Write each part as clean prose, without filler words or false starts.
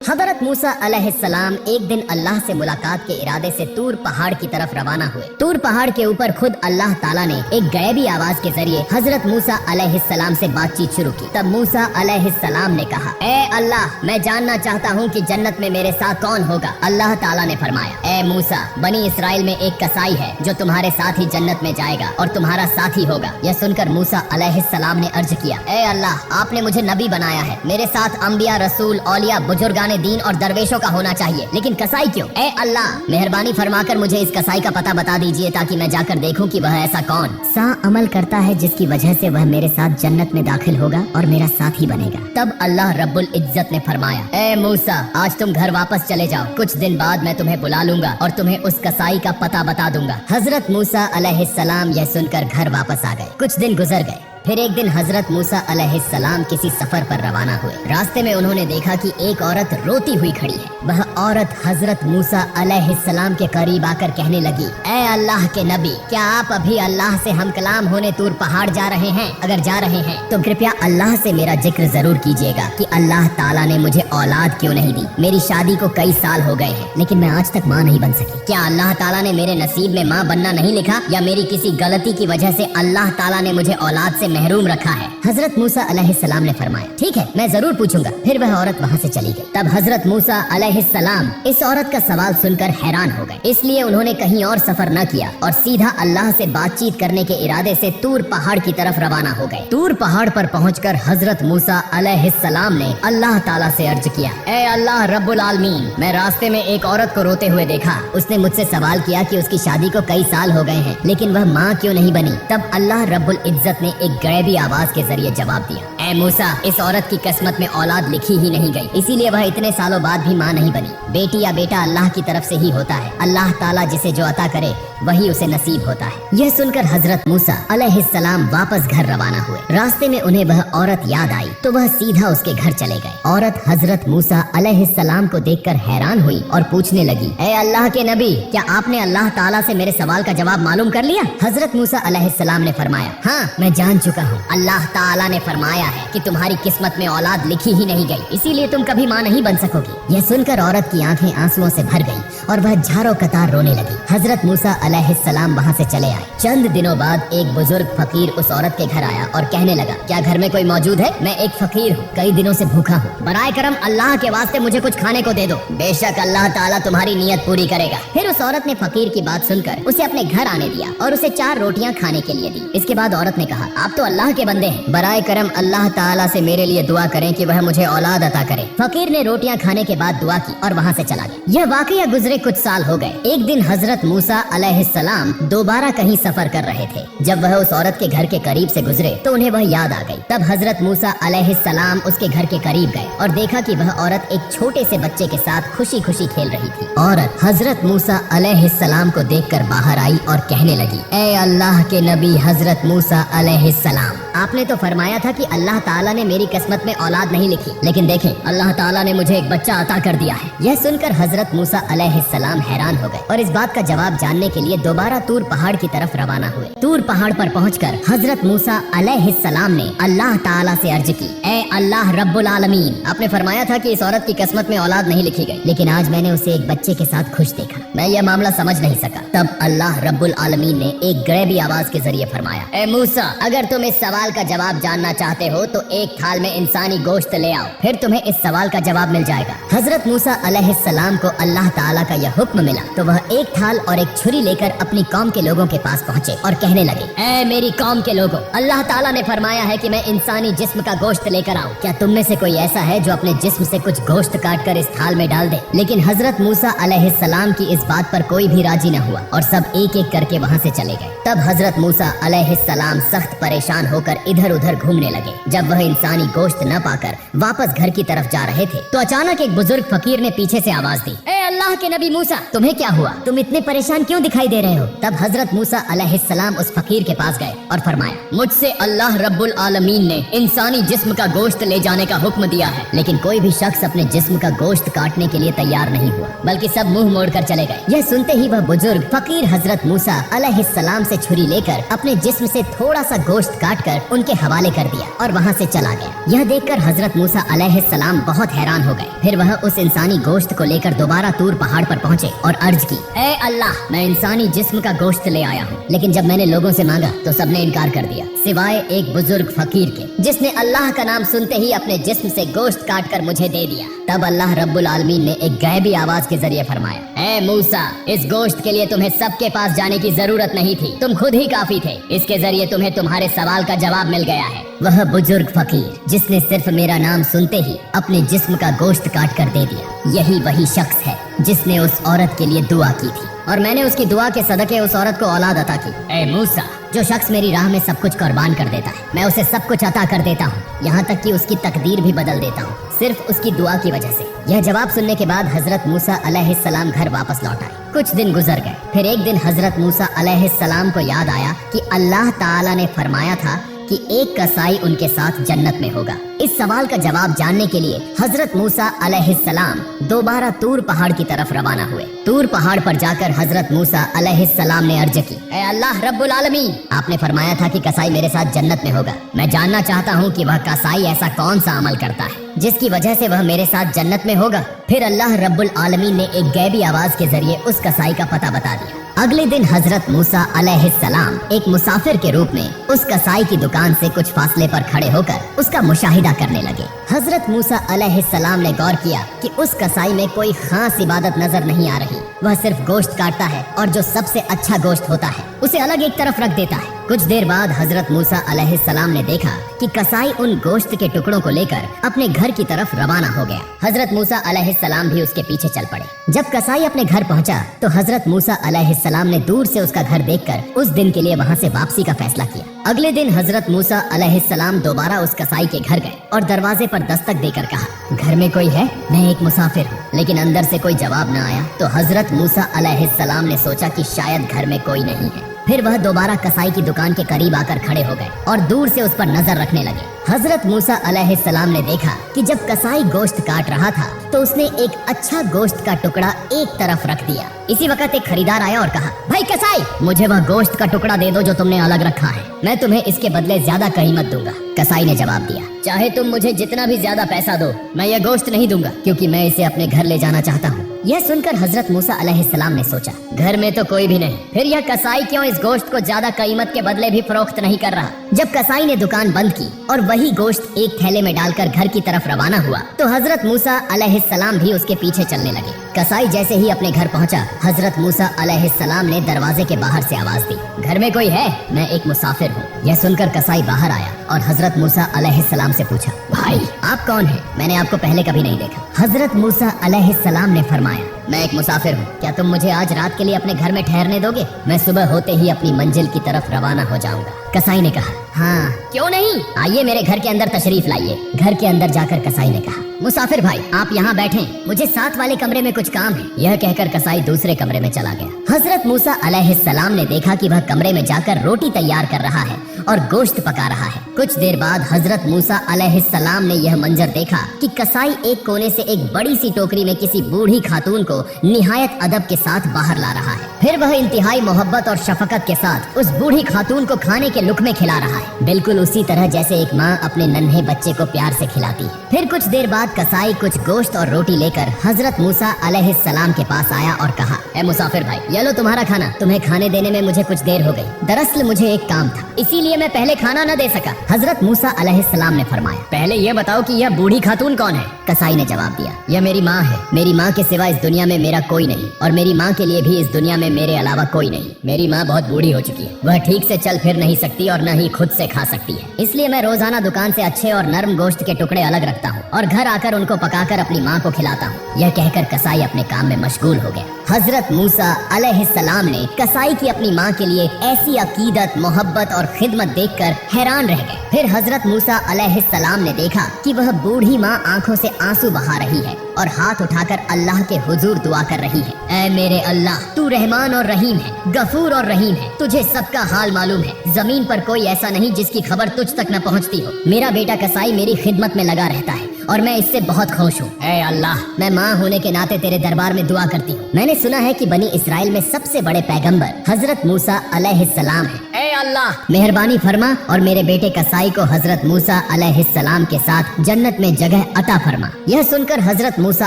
हजरत मूसा अलैहिस्सलाम एक दिन अल्लाह से मुलाकात के इरादे से तूर पहाड़ की तरफ रवाना हुए। तूर पहाड़ के ऊपर खुद अल्लाह ताला ने एक गैबी आवाज के जरिए हजरत मूसा अलैहिस्सलाम से बातचीत शुरू की। तब मूसा अलैहिस्सलाम ने कहा, ए अल्लाह, मैं जानना चाहता हूँ कि जन्नत में मेरे साथ कौन होगा। अल्लाह ताला ने फरमाया, ए मूसा, बनी इसराइल में एक कसाई है जो तुम्हारे साथ ही जन्नत में जाएगा और तुम्हारा साथी होगा। यह सुनकर मूसा अलैहिस्सलाम ने अर्ज किया, ए अल्लाह, आपने मुझे नबी बनाया है, मेरे साथ अंबिया, रसूल, औलिया, बुजुर्गान दीन और दरवेशों का होना चाहिए, लेकिन कसाई क्यों? ए अल्लाह, मेहरबानी फरमाकर मुझे इस कसाई का पता बता दीजिए ताकि मैं जाकर देखूं कि वह ऐसा कौन सा अमल करता है जिसकी वजह से वह मेरे साथ जन्नत में दाखिल होगा और मेरा साथी बनेगा। तब अल्लाह रब्बुल इज्जत ने फरमाया, ए मूसा, आज तुम घर वापस चले जाओ, कुछ दिन बाद मैं तुम्हें बुला लूंगा और तुम्हें उस कसाई का पता बता दूंगा। हजरत मूसा अलैहिस्सलाम यह सुनकर घर वापस आ गए। कुछ दिन गुजर गए। फिर एक दिन हजरत मूसा अलैहिस्सलाम किसी सफर पर रवाना हुए। रास्ते में उन्होंने देखा कि एक औरत रोती हुई खड़ी है। वह औरत हजरत मूसा अलैहिस्सलाम के करीब आकर कहने लगी, ए अल्लाह के नबी, क्या आप अभी अल्लाह से हम कलाम होने तूर पहाड़ जा रहे हैं? अगर जा रहे हैं तो कृपया अल्लाह से मेरा जिक्र जरूर कीजिएगा कि अल्लाह ताला ने मुझे औलाद क्यों नहीं दी। मेरी शादी को कई साल हो गए हैं, लेकिन मैं आज तक माँ नहीं बन सकी। क्या अल्लाह ताला ने मेरे नसीब में माँ बनना नहीं लिखा, या मेरी किसी गलती की वजह से अल्लाह ताला ने मुझे औलाद से महरूम रखा है? हजरत मूसा अलैहिस्सलाम ने फरमाया, ठीक है, मैं जरूर पूछूंगा। फिर वह औरत वहाँ से चली गई। तब हजरत मूसा अलैहिस्सलाम इस औरत का सवाल सुनकर हैरान हो गए, इसलिए उन्होंने कहीं और सफर न किया और सीधा अल्लाह से बातचीत करने के इरादे से तूर पहाड़ की तरफ रवाना हो गए। तूर पहाड़ पर पहुंचकर हजरत मूसा अलैहिस्सलाम ने अल्लाह ताला से अर्ज किया, ए अल्लाह रब्बुल आलमीन, मैं रास्ते में एक औरत को रोते हुए देखा। उसने मुझसे सवाल किया कि उसकी शादी को कई साल हो गए हैं, लेकिन वह माँ क्यों नहीं बनी। तब अल्लाह रब्बुल इज्जत ने एक गैबी आवाज के जरिए जवाब दिया, ए मूसा, इस औरत की किस्मत में औलाद लिखी ही नहीं गई, इसीलिए वह इतने सालों बाद भी माँ नहीं बनी। बेटी या बेटा अल्लाह की तरफ से ही होता है। अल्लाह ताला जिसे जो अता करे वही उसे नसीब होता है। यह सुनकर हजरत मूसा अलैहिस्सलाम वापस घर रवाना हुए। रास्ते में उन्हें वह औरत याद आई तो वह सीधा उसके घर चले गए। औरत हजरत मूसा अलैहिस्सलाम को देखकर हैरान हुई और पूछने लगी, ए अल्लाह के नबी, क्या आपने अल्लाह ताला से मेरे सवाल का जवाब मालूम कर लिया? हजरत मूसा अलैहिस्सलाम ने फरमाया, हाँ, मैं जान चुका हूँ। अल्लाह ताला ने फरमाया है कि तुम्हारी किस्मत में औलाद लिखी ही नहीं गई, इसीलिए तुम कभी माँ नहीं बन सकोगी। यह सुनकर औरत की आंखें आंसुओं से भर गईं और वह झारो कतार रोने लगी। हजरत मूसा अलैहिस्सलाम वहाँ से चले आए। चंद दिनों बाद एक बुजुर्ग फकीर उस औरत के घर आया और कहने लगा, क्या घर में कोई मौजूद है? मैं एक फकीर हूँ, कई दिनों से भूखा हूँ, बराए करम अल्लाह के वास्ते मुझे कुछ खाने को दे दो, बेशक अल्लाह ताला तुम्हारी नियत पूरी करेगा। फिर उस औरत ने फकीर की बात सुनकर उसे अपने घर आने दिया और उसे 4 रोटियां खाने के लिए दी। इसके बाद औरत ने कहा, आप तो अल्लाह के बंदे हैं, बराए करम अल्लाह ताला से मेरे लिए दुआ करें कि वह मुझे औलाद अता करे। फकीर ने रोटियां खाने के बाद दुआ की और वहाँ से चला गया। यह वाकया गुजरे कुछ साल हो गए। एक दिन हजरत मूसा अलैहिस्सलाम दोबारा कहीं सफर कर रहे थे। जब वह उस औरत के घर के करीब से गुजरे तो उन्हें वह याद आ गई। तब हजरत मूसा अलैहिस्सलाम उसके घर के करीब गए और देखा कि वह औरत एक छोटे से बच्चे के साथ खुशी खुशी खेल रही थी। औरत हजरत मूसा अलैहिस्सलाम को देखकर बाहर आई और कहने लगी, ए अल्लाह के नबी हजरत मूसा अलैहिस्सलाम, आपने तो फरमाया था कि अल्लाह ताला ने मेरी किस्मत में औलाद नहीं लिखी, लेकिन देखें, अल्लाह ताला ने मुझे एक बच्चा अता कर दिया है। यह सुनकर हजरत मूसा अलैहिस्सलाम हैरान हो गए और इस बात का जवाब जानने के लिए दोबारा तूर पहाड़ की तरफ रवाना हुए। तूर पहाड़ पर पहुंचकर हजरत मूसा अलैहिस्सलाम ने अल्लाह ताला से अर्ज की, ए अल्लाह रब्बुल आलमीन, आपने फरमाया था कि इस औरत की किस्मत में औलाद नहीं लिखी गई, लेकिन आज मैंने उसे एक बच्चे के साथ खुश देखा, मैं यह मामला समझ नहीं सका। तब अल्लाह रब्बुल आलमीन ने एक गैबी आवाज के जरिए फरमाया, ए मूसा, अगर तुम इस सवाल का जवाब जानना चाहते हो तो एक थाल में इंसानी गोश्त ले आओ, फिर तुम्हें इस सवाल का जवाब मिल जाएगा। हजरत मूसा अलैहिस्सलाम को अल्लाह ताला का यह हुक्म मिला तो वह एक थाल और एक छुरी लेकर अपनी कौम के लोगों के पास पहुँचे और कहने लगे, ए मेरी कौम के लोगों, अल्लाह ताला ने फरमाया है कि मैं इंसानी जिस्म का गोश्त लेकर आऊँ। क्या तुम में से कोई ऐसा है जो अपने जिस्म से कुछ गोश्त काट कर इस थाल में डाल दे? लेकिन हजरत मूसा अलैहिस्सलाम की इस बात पर कोई भी राजी न हुआ और सब एक एक करके वहाँ से चले गए। तब हजरत मूसा अलैहिस्सलाम सख्त परेशान होकर इधर उधर घूमने लगे। जब वह इंसानी गोश्त न पाकर वापस घर की तरफ जा रहे थे तो अचानक एक बुजुर्ग फकीर ने पीछे से आवाज दी, ए अल्लाह के नबी मूसा, तुम्हें क्या हुआ? तुम इतने परेशान क्यों दिखाई दिखाई दे रहे हो। तब हजरत मूसा अलैहिस्सलाम उस फकीर के पास गए और फरमाया, मुझसे अल्लाह रब्बुल आलमीन ने इंसानी जिस्म का गोश्त ले जाने का हुक्म दिया है, लेकिन कोई भी शख्स अपने जिस्म का गोश्त काटने के लिए तैयार नहीं हुआ, बल्कि सब मुंह मोड़कर चले गए। यह सुनते ही वह बुजुर्ग फकीर हजरत मूसा अलैहिस्सलाम से छुरी लेकर अपने जिस्म से थोड़ा सा गोश्त काट कर उनके हवाले कर दिया और वहाँ से चला गया। यह देखकर हजरत मूसा अलैहिस्सलाम बहुत हैरान हो गए। फिर वह उस इंसानी गोश्त को लेकर दोबारा तूर पहाड़ पर पहुँचे और अर्ज की, ऐ अल्लाह, मैं इंसानी जिस्म का गोश्त ले आया हूँ, लेकिन जब मैंने लोगों से मांगा तो सबने इनकार कर दिया, सिवाय एक बुजुर्ग फकीर के, जिसने अल्लाह का नाम सुनते ही अपने जिस्म से गोश्त काट कर मुझे दे दिया। तब अल्लाह रब्बुल आलमीन ने एक गैबी आवाज के जरिए फरमाया, ऐ मूसा, इस गोश्त के लिए तुम्हें सबके पास जाने की जरूरत नहीं थी, तुम खुद ही काफी थे। इसके जरिए तुम्हें तुम्हारे सवाल का जवाब मिल गया है। वह बुजुर्ग फकीर जिसने सिर्फ मेरा नाम सुनते ही अपने जिस्म का गोश्त काट कर दे दिया, यही वही शख्स है जिसने उस औरत के लिए दुआ की थी और मैंने उसकी दुआ के सदके उस औरत को औलाद अता की। ऐ मूसा, जो शख्स मेरी राह में सब कुछ कुर्बान कर देता है, मैं उसे सब कुछ अता कर देता हूँ, यहाँ तक कि उसकी तकदीर भी बदल देता हूँ, सिर्फ उसकी दुआ की वजह से। यह जवाब सुनने के बाद हजरत मूसा अलैहिस्सलाम घर वापस लौट आए। कुछ दिन गुजर गए। फिर एक दिन हजरत मूसा अलैहिस्सलाम को याद आया कि अल्लाह ताला ने फरमाया था कि एक कसाई उनके साथ जन्नत में होगा। इस सवाल का जवाब जानने के लिए हजरत मूसा अलैहिस्सलाम दोबारा तूर पहाड़ की तरफ रवाना हुए। तूर पहाड़ पर जाकर हजरत मूसा अलैहिस्सलाम ने अर्ज की, ऐ अल्लाह रब्बुल आलमीन, आपने फरमाया था कि कसाई मेरे साथ जन्नत में होगा। मैं जानना चाहता हूँ कि वह कसाई ऐसा कौन सा अमल करता है जिसकी वजह से वह मेरे साथ जन्नत में होगा। फिर अल्लाह रब्बुल आलमीन ने एक गैबी आवाज के जरिए उस कसाई का पता बता दिया। अगले दिन हजरत मूसा अलैहिस्सलाम एक मुसाफिर के रूप में उस कसाई की दुकान से कुछ फासले पर खड़े होकर उसका मुशाहिदा करने लगे। हजरत मूसा अलैहिस्सलाम ने गौर किया कि उस कसाई में कोई खास इबादत नजर नहीं आ रही। वह सिर्फ गोश्त काटता है और जो सबसे अच्छा गोश्त होता है उसे अलग एक तरफ रख देता है। कुछ देर बाद हजरत मूसा अलैहिस्सलाम ने देखा कि कसाई उन गोश्त के टुकड़ों को लेकर अपने घर की तरफ रवाना हो गया। हजरत मूसा अलैहिस्सलाम भी उसके पीछे चल पड़े। जब कसाई अपने घर पहुंचा तो हजरत मूसा अलैहिस्सलाम ने दूर से उसका घर देखकर उस दिन के लिए वहां से वापसी का फैसला किया। अगले दिन हजरत मूसा अलैहिस्सलाम दोबारा उस कसाई के घर गए और दरवाजे पर दस्तक देकर कहा, घर में कोई है? मैं एक मुसाफिर हूँ। लेकिन अंदर से कोई जवाब न आया तो हजरत मूसा अलैहिस्सलाम ने सोचा कि शायद घर में कोई नहीं है। फिर वह दोबारा कसाई की दुकान के करीब आकर खड़े हो गए और दूर से उस पर नजर रखने लगे। हजरत मूसा अलैहिस्सलाम ने देखा कि जब कसाई गोश्त काट रहा था तो उसने एक अच्छा गोश्त का टुकड़ा एक तरफ रख दिया। इसी वक्त एक खरीदार आया और कहा, भाई कसाई, मुझे वह गोश्त का टुकड़ा दे दो जो तुमने अलग रखा है, मैं तुम्हें इसके बदले ज्यादा कीमत दूंगा। कसाई ने जवाब दिया, चाहे तुम मुझे जितना भी ज्यादा पैसा दो, मैं यह गोश्त नहीं दूंगा, क्योंकि मैं इसे अपने घर ले जाना चाहता हूँ। यह सुनकर हजरत मूसा अलैहिस्सलाम ने सोचा, घर में तो कोई भी नहीं, फिर यह कसाई क्यों इस गोश्त को ज्यादा कीमत के बदले भी फरोख्त नहीं कर रहा। जब कसाई ने दुकान बंद की और वही गोश्त एक थैले में डालकर घर की तरफ रवाना हुआ तो हजरत मूसा अलैहिस्सलाम भी उसके पीछे चलने लगे। कसाई जैसे ही अपने घर पहुंचा, हजरत मूसा अलैहिस्सलाम ने दरवाजे के बाहर से आवाज दी, घर में कोई है? मैं एक मुसाफिर हूँ। यह सुनकर कसाई बाहर आया और हजरत मूसा अलैहिस्सलाम से पूछा, भाई आप कौन हैं? मैंने आपको पहले कभी नहीं देखा। हजरत मूसा अलैहिस्सलाम ने फरमाया, मैं एक मुसाफिर हूँ, क्या तुम मुझे आज रात के लिए अपने घर में ठहरने दोगे? मैं सुबह होते ही अपनी मंजिल की तरफ रवाना हो जाऊंगा। कसाई ने कहा, हाँ क्यों नहीं, आइए मेरे घर के अंदर तशरीफ लाइए। घर के अंदर जाकर कसाई ने कहा, मुसाफिर भाई आप यहाँ बैठें, मुझे साथ वाले कमरे में कुछ काम है। यह कहकर कसाई दूसरे कमरे में चला गया। हजरत मूसा अलैहिस्सलाम ने देखा कि वह कमरे में जाकर रोटी तैयार कर रहा है और गोश्त पका रहा है। कुछ देर बाद हजरत मूसा अलैहिस्सलाम ने यह मंजर देखा कि कसाई एक कोने से एक बड़ी सी टोकरी में किसी बूढ़ी खातून को निहायत अदब के साथ बाहर ला रहा है। फिर वह इंतहाई मोहब्बत और शफकत के साथ उस बूढ़ी खातून को खाने के लुक़्मे खिला रहा है, बिल्कुल उसी तरह जैसे एक माँ अपने नन्हे बच्चे को प्यार से खिलाती है। फिर कुछ देर बाद कसाई कुछ गोश्त और रोटी लेकर हजरत मूसा अलैहिस्सलाम के पास आया और कहा, ए मुसाफिर भाई, ये लो तुम्हारा खाना, तुम्हें खाने देने में मुझे कुछ देर हो गई। दरअसल मुझे एक काम था, इसीलिए मैं पहले खाना न दे सका। हजरत मूसा अलैहिस्सलाम ने फरमाया, पहले ये बताओ कि यह बूढ़ी खातून कौन है? कसाई ने जवाब दिया, यह मेरी माँ है। मेरी माँ के सिवा इस दुनिया में मेरा कोई नहीं और मेरी माँ के लिए भी इस दुनिया में मेरे अलावा कोई नहीं। मेरी माँ बहुत बूढ़ी हो चुकी है, वह ठीक से चल फिर नहीं सकती और न ही खुद से खा सकती है, इसलिए मैं रोजाना दुकान से अच्छे और नरम गोश्त के टुकड़े अलग रखता हूँ और घर आकर उनको पकाकर अपनी माँ को खिलाता हूँ। यह कहकर कसाई अपने काम में मशगूल हो गया। हजरत मूसा अलैहिस्सलाम ने कसाई की अपनी माँ के लिए ऐसी अकीदत, मोहब्बत और खिदमत देखकर हैरान रह गए। फिर हजरत मूसा अलैहिस्सलाम ने देखा कि वह बूढ़ी माँ आंखों से आंसू बहा रही है और हाथ उठाकर अल्लाह के हुजूर दुआ कर रही है, ऐ मेरे अल्लाह, तू रहमान और रहीम है, गफूर और रहीम है, तुझे सबका हाल मालूम है, जमीन पर कोई ऐसा नहीं जिसकी खबर तुझ तक न पहुंचती हो। मेरा बेटा कसाई मेरी खिदमत में लगा रहता है और मैं इससे बहुत खुश हूँ। ऐ अल्लाह, मैं माँ होने के नाते तेरे दरबार में दुआ करती हूँ। मैंने सुना है कि बनी इसराइल में सबसे बड़े पैगंबर हजरत मूसा अलैहिस्सलाम है। ऐ अल्लाह, मेहरबानी फरमा और मेरे बेटे कसाई को हजरत मूसा अलैहिस्सलाम के साथ जन्नत में जगह अता फरमा। यह सुनकर हजरत मूसा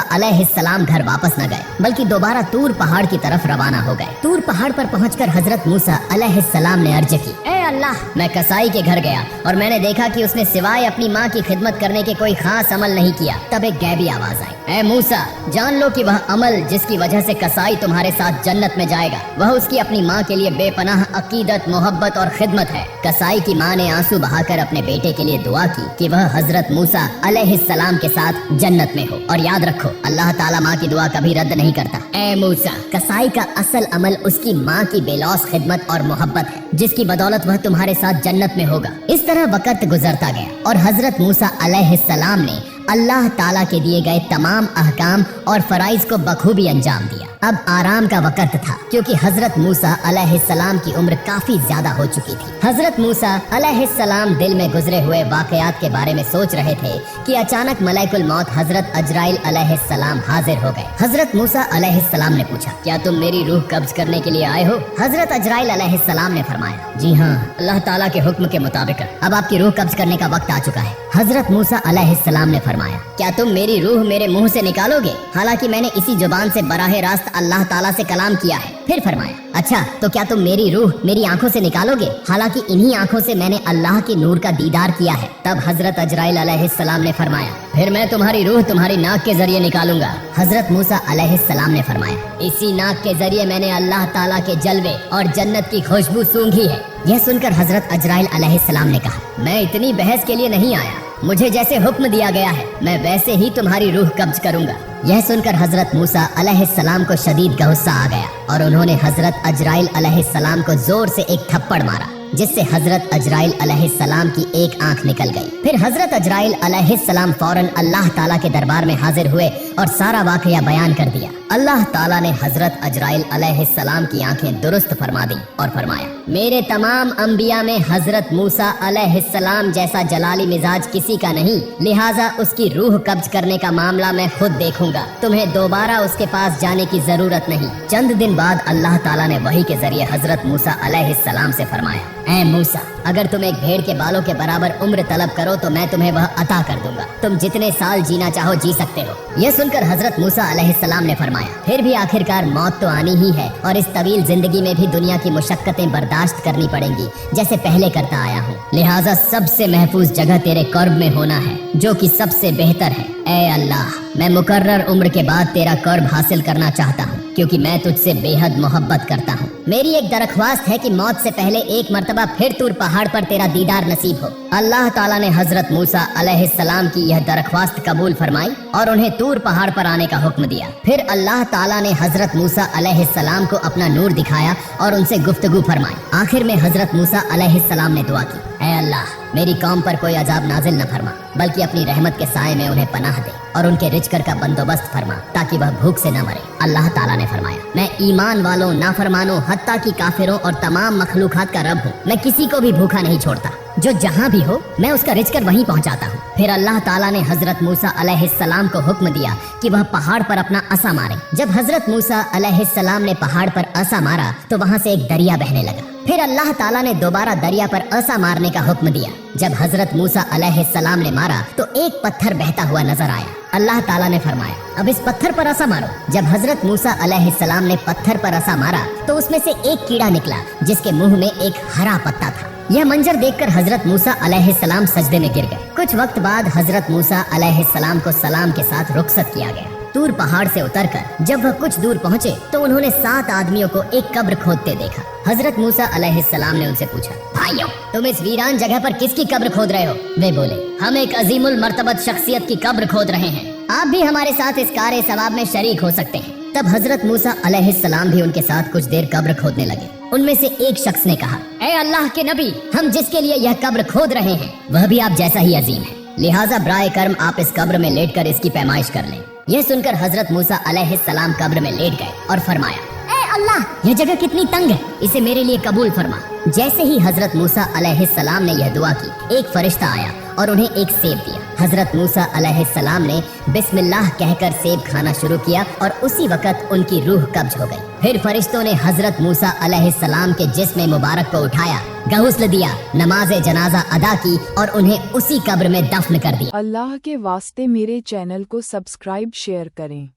अलैहिस्सलाम घर वापस न गए, बल्कि दोबारा तूर पहाड़ की तरफ रवाना हो गए। तूर पहाड़ पर पहुंचकर हजरत मूसा अलैहिस्सलाम ने अर्ज की, ऐ अल्लाह, मैं कसाई के घर गया और मैंने देखा कि उसने सिवाय अपनी माँ की खिदमत करने के कोई खास अमल नहीं किया। तब एक गैबी आवाज आई, ऐ मूसा, जान लो कि वह अमल जिसकी वजह से कसाई तुम्हारे साथ जन्नत में जाएगा, वह उसकी अपनी माँ के लिए बेपनाह अकीदत, मोहब्बत और खिदमत है। कसाई की माँ ने आंसू बहाकर अपने बेटे के लिए दुआ की कि वह हजरत मूसा अलैहिस्सलाम के साथ जन्नत में हो। और याद रखो, अल्लाह ताला माँ की दुआ कभी रद्द नहीं करता। ऐ मूसा, कसाई का असल अमल उसकी माँ की बेलौस खिदमत और मोहब्बत है, जिसकी बदौलत वह तुम्हारे साथ जन्नत में होगा। इस तरह वक्त गुजरता गया और हजरत मूसा अलैहिस्सलाम ने अल्लाह ताला के दिए गए तमाम अहकाम और फराइज को बखूबी अंजाम दिया। अब आराम का वक्त था, क्योंकि हजरत मूसा अलैहिस्सलाम की उम्र काफी ज्यादा हो चुकी थी। हजरत मूसा अलैहिस्सलाम दिल में गुजरे हुए वाकयात के बारे में सोच रहे थे कि अचानक मलाइकुल मौत हजरत अजराइल अलैहिस्सलाम हाजिर हो गए। हजरत मूसा अलैहिस्सलाम ने पूछा, क्या तुम मेरी रूह कब्ज करने के लिए आए हो? हजरत अजराइल अलैहिस्सलाम ने फरमाया, जी हाँ, अल्लाह ताला के हुक्म के मुताबिक अब आपकी रूह कब्ज करने का वक्त आ चुका है। हजरत मूसा अलैहिस्सलाम ने फरमाया, क्या तुम मेरी रूह मेरे मुंह से निकालोगे? हालांकि मैंने इसी जुबान से बराह रास्त अल्लाह ताला से कलाम किया है। फिर फरमाया, अच्छा, तो क्या तुम मेरी रूह मेरी आंखों से निकालोगे? हालांकि इन्हीं आंखों से मैंने अल्लाह के नूर का दीदार किया है। तब हजरत अजराइल अलैहिस्सलाम ने फरमाया, फिर मैं तुम्हारी रूह तुम्हारी नाक के जरिए निकालूंगा। हजरत मूसा अलैहिस्सलाम ने फरमाया, इसी नाक के जरिए मैंने अल्लाह ताला के जलवे और जन्नत की खुशबू सूंघी है। यह सुनकर हजरत अजराइल अलैहिस्सलाम ने कहा, मैं इतनी बहस के लिए नहीं आया, मुझे जैसे हुक्म दिया गया है मैं वैसे ही तुम्हारी रूह कब्ज करूंगा। यह सुनकर हजरत मूसा अलैहिस्सलाम को शदीद गुस्सा आ गया और उन्होंने हजरत अजराइल अलैहिस्सलाम को जोर से एक थप्पड़ मारा, जिससे हजरत अजराइल अलैहिस्सलाम की एक आंख निकल गई। फिर हजरत अजराइल अलैहिस्सलाम फौरन अल्लाह ताला के दरबार में हाजिर हुए और सारा वाकया बयान कर दिया। अल्लाह ताला ने हजरत अजराइल अलैहिस्सलाम की आंखें दुरुस्त फरमा दी और फरमाया, मेरे तमाम अंबिया में हजरत मूसा अलैहिस्सलाम जैसा जलाली मिजाज किसी का नहीं, लिहाजा उसकी रूह कब्ज करने का मामला मैं खुद देखूंगा। तुम्हें दोबारा उसके पास जाने की जरूरत नहीं। चंद दिन बाद अल्लाह ताला ने वही के जरिए हजरत मूसा अलैहिस्सलाम से फरमाया, ऐ मूसा, अगर तुम एक भेड़ के बालों के बराबर उम्र तलब करो तो मैं तुम्हें वह अता कर दूंगा। तुम जितने साल जीना चाहो जी सकते हो। यह सुनकर हजरत मूसा अलैहिस्सलाम ने फरमाया, फिर भी आखिरकार मौत तो आनी ही है और इस तवील जिंदगी में भी दुनिया की मुशक्कतें बर्दाश्त करनी पड़ेंगी जैसे पहले करता आया हूँ। लिहाजा सबसे महफूज जगह तेरे कर्ब में होना है, जो कि सबसे बेहतर है। ऐ अल्लाह, मैं मुकर्रर उम्र के बाद तेरा कर्ब हासिल करना चाहता हूँ, क्योंकि मैं तुझसे बेहद मोहब्बत करता हूँ। मेरी एक दरख्वास्त है कि मौत से पहले एक मर्तबा फिर तूर पहाड़ पर तेरा दीदार नसीब हो। अल्लाह ताला ने हजरत मूसा अलैहिस्सलाम की यह दरख्वास्त कबूल फरमाई और उन्हें तूर पहाड़ पर आने का हुक्म दिया। फिर अल्लाह ताला ने हजरत मूसा अलैहिस्सलाम को अपना नूर दिखाया और उनसे गुफ्तगू फरमाई। आखिर में हजरत मूसा अलैहिस्सलाम ने दुआ की, ऐ अल्लाह, मेरी कौम पर कोई अजाब नाजिल न फरमा, बल्कि अपनी रहमत के साए में उन्हें पनाह दे और उनके रिजकर का बंदोबस्त फरमा, ताकि वह भूख से न मरे। अल्लाह ताला ने फरमाया, मैं ईमान वालों, नाफरमानों, हत्ता की काफिरों और तमाम मखलूकात का रब हूँ। मैं किसी को भी भूखा नहीं छोड़ता, जो जहाँ भी हो मैं उसका रिजकर वहीं पहुँचाता हूँ। फिर अल्लाह ताला ने हजरत मूसा अलैहिस्सलाम को हुक्म दिया कि वह पहाड़ पर अपना असा मारे। जब हजरत मूसा अलैहिस्सलाम ने पहाड़ पर असा मारा तो वहाँ से एक दरिया बहने लगा। फिर अल्लाह ताला ने दोबारा दरिया पर असा मारने का हुक्म दिया। जब हजरत मूसा अलैहिस्सलाम ने मारा तो एक पत्थर बहता हुआ नजर आया। अल्लाह ताला ने फरमाया, अब इस पत्थर पर असा मारो। जब हजरत मूसा अलैहिस्सलाम ने पत्थर पर असा मारा तो उसमें से एक कीड़ा निकला, जिसके मुंह में एक हरा पत्ता था। यह मंजर देखकर हजरत मूसा अलैहिस्सलाम सजदे में गिर गए। कुछ वक्त बाद हजरत मूसा अलैहिस्सलाम को सलाम के साथ रुखसत किया गया। तूर पहाड़ से उतरकर जब वह कुछ दूर पहुँचे तो उन्होंने 7 आदमियों को एक कब्र खोदते देखा। हजरत मूसा अलैहिस्सलाम ने उनसे पूछा, भाइयों, तुम इस वीरान जगह पर किसकी कब्र खोद रहे हो? वे बोले, हम एक अजीमुल मर्तबत शख्सियत की कब्र खोद रहे हैं। आप भी हमारे साथ इस कार्य सवाब में शरीक हो सकते हैं। तब हजरत मूसा अलैहिस्सलाम भी उनके साथ कुछ देर कब्र खोदने लगे। उनमें से एक शख्स ने कहा, ऐ अल्लाह के नबी, हम जिसके लिए यह कब्र खोद रहे हैं वह भी आप जैसा ही अजीम है, लिहाजा ब्राए कर्म आप इस कब्र में लेटकर इसकी पैमाइश कर लें। यह सुनकर हजरत मूसा अलैहिस्सलाम कब्र में लेट गए और फरमाया, ए अल्लाह, यह जगह कितनी तंग है, इसे मेरे लिए कबूल फरमा। जैसे ही हजरत मूसा अलैहिस्सलाम ने यह दुआ की, एक फरिश्ता आया और उन्हें एक सेब दिया। हजरत मूसा अलैहिस्सलाम ने बिस्मिल्लाह कहकर सेब खाना शुरू किया और उसी वक्त उनकी रूह कब्ज हो गई। फिर फरिश्तों ने हजरत मूसा अलैहिस्सलाम के जिस्म मुबारक को उठाया, गहुस्ल दिया, नमाज जनाजा अदा की और उन्हें उसी कब्र में दफन कर दिया। अल्लाह के वास्ते मेरे चैनल को सब्सक्राइब शेयर करें।